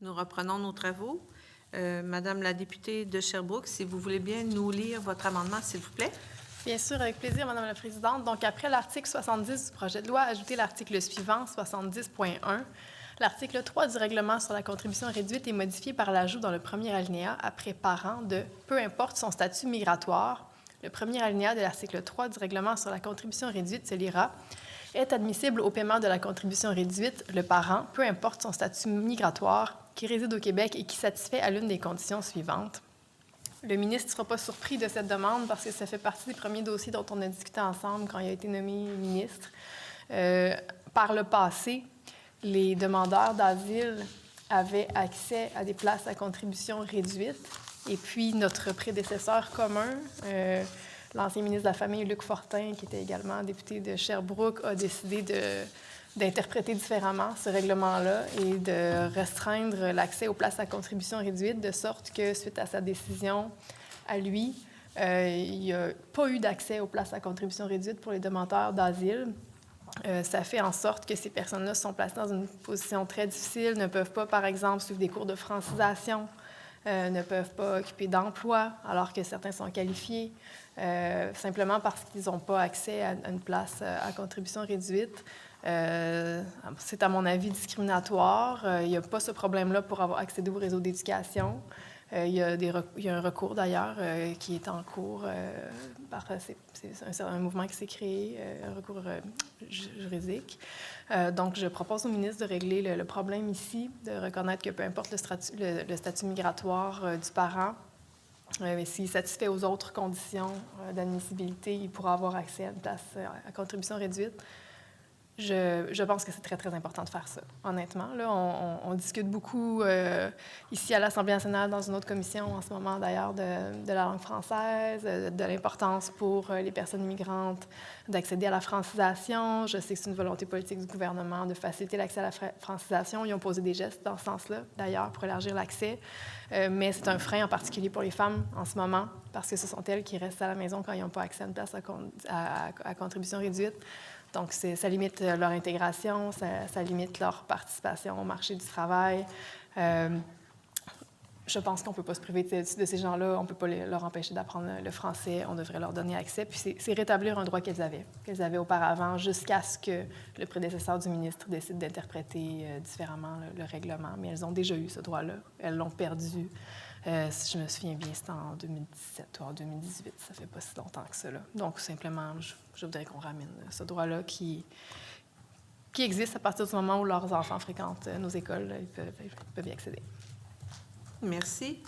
Nous reprenons nos travaux. Madame la députée de Sherbrooke, si vous voulez bien nous lire votre amendement, s'il vous plaît. Bien sûr, avec plaisir, Madame la Présidente. Donc, après l'article 70 du projet de loi, ajoutez l'article suivant, 70.1. L'article 3 du règlement sur la contribution réduite est modifié par l'ajout dans le premier alinéa, après parent, de « peu importe son statut migratoire ». Le premier alinéa de l'article 3 du règlement sur la contribution réduite se lira « Est admissible au paiement de la contribution réduite le parent, peu importe son statut migratoire, qui réside au Québec et qui satisfait à l'une des conditions suivantes. » Le ministre ne sera pas surpris de cette demande parce que ça fait partie des premiers dossiers dont on a discuté ensemble quand il a été nommé ministre. Par le passé, les demandeurs d'asile avaient accès à des places à contribution réduite. Et puis, notre prédécesseur commun, l'ancien ministre de la Famille, Luc Fortin, qui était également député de Sherbrooke, a décidé d'interpréter différemment ce règlement-là et de restreindre l'accès aux places à contribution réduite, de sorte que, suite à sa décision à lui, il n'y a pas eu d'accès aux places à contribution réduite pour les demandeurs d'asile. Ça fait en sorte que ces personnes-là sont placées dans une position très difficile, ne peuvent pas, par exemple, suivre des cours de francisation, ne peuvent pas occuper d'emploi alors que certains sont qualifiés, simplement parce qu'ils n'ont pas accès à une place à contribution réduite. C'est à mon avis discriminatoire. Il n'y a pas ce problème-là pour avoir accédé au réseau d'éducation. Il y a un recours d'ailleurs qui est en cours. C'est un mouvement qui s'est créé, un recours juridique. Donc, je propose au ministre de régler le problème ici, de reconnaître que peu importe le statut migratoire du parent, mais s'il satisfait aux autres conditions d'admissibilité, il pourra avoir accès à une place à contribution réduite. Je pense que c'est très, très important de faire ça, honnêtement. Là, on discute beaucoup ici à l'Assemblée nationale, dans une autre commission en ce moment d'ailleurs, de la langue française, de l'importance pour les personnes immigrantes d'accéder à la francisation. Je sais que c'est une volonté politique du gouvernement de faciliter l'accès à la francisation. Ils ont posé des gestes dans ce sens-là, d'ailleurs, pour élargir l'accès. Mais c'est un frein en particulier pour les femmes en ce moment, parce que ce sont elles qui restent à la maison quand ils n'ont pas accès à une place à contribution réduite. Donc, ça limite leur intégration, ça limite leur participation au marché du travail. Je pense qu'on ne peut pas se priver de ces gens-là, on ne peut pas leur empêcher d'apprendre le français, on devrait leur donner accès. Puis c'est rétablir un droit qu'elles avaient auparavant, jusqu'à ce que le prédécesseur du ministre décide d'interpréter différemment le règlement. Mais elles ont déjà eu ce droit-là, elles l'ont perdu. Si je me souviens bien, c'était en 2017 ou en 2018. Ça fait pas si longtemps que ça, là. Donc, simplement, je voudrais qu'on ramène ce droit-là qui existe à partir du moment où leurs enfants fréquentent nos écoles. Ils peuvent y accéder. Merci.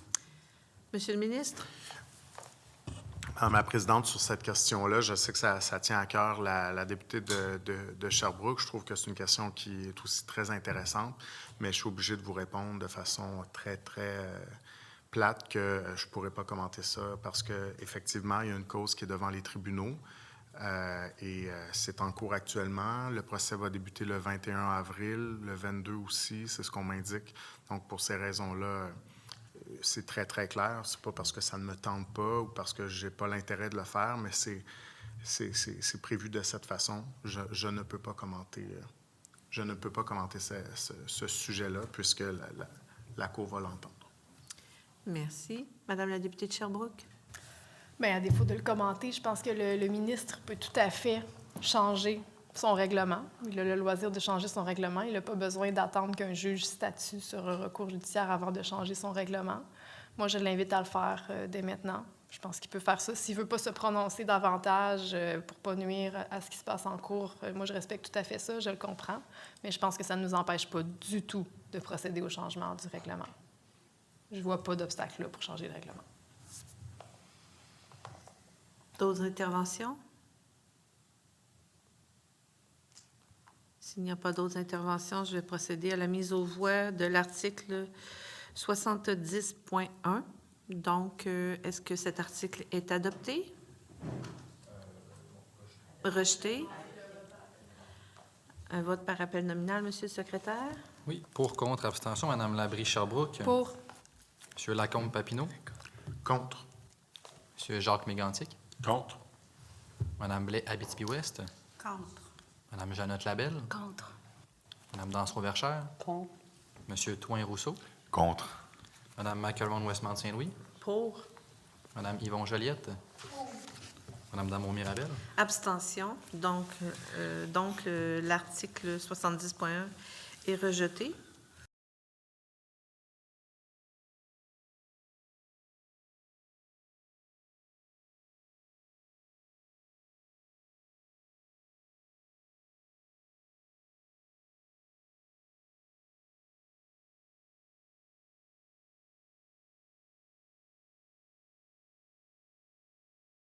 Monsieur le ministre. Madame la Présidente, sur cette question-là, je sais que ça tient à cœur la députée de Sherbrooke. Je trouve que c'est une question qui est aussi très intéressante, mais je suis obligé de vous répondre de façon très, très plate que je ne pourrais pas commenter ça parce qu'effectivement, il y a une cause qui est devant les tribunaux et c'est en cours actuellement. Le procès va débuter le 21 avril, le 22 aussi, c'est ce qu'on m'indique. Donc, pour ces raisons-là, c'est très, très clair. C'est pas parce que ça ne me tente pas ou parce que j'ai pas l'intérêt de le faire, mais c'est prévu de cette façon. Je ne peux pas commenter, ce sujet-là puisque la Cour va l'entendre. Merci. Madame la députée de Sherbrooke. Bien, à défaut de le commenter, je pense que le ministre peut tout à fait changer son règlement. Il a le loisir de changer son règlement. Il n'a pas besoin d'attendre qu'un juge statue sur un recours judiciaire avant de changer son règlement. Moi, je l'invite à le faire dès maintenant. Je pense qu'il peut faire ça. S'il ne veut pas se prononcer davantage pour ne pas nuire à ce qui se passe en cours, moi, je respecte tout à fait ça, je le comprends. Mais je pense que ça ne nous empêche pas du tout de procéder au changement du règlement. Je ne vois pas d'obstacle là pour changer le règlement. D'autres interventions? S'il n'y a pas d'autres interventions, je vais procéder à la mise aux voix de l'article 70.1. Donc, est-ce que cet article est adopté? Rejeté? Un vote par appel nominal, Monsieur le secrétaire? Oui. Pour, contre, abstention, Mme Labrie-Sherbrooke. Pour. M. Lacombe-Papineau. Contre. M. Jacques Mégantic. Contre. Mme Blais Abitibi-Ouest. Contre. Mme Jeannotte Labelle. Contre. Mme Dansereau-Verchères. Contre. M. Toin-Rousseau. Contre. Madame McElwain-Westmount-Saint-Louis, Pour. Madame Yvon Joliette, Madame Damour-Mirabel, Abstention. Donc, l'article 70.1 est rejeté.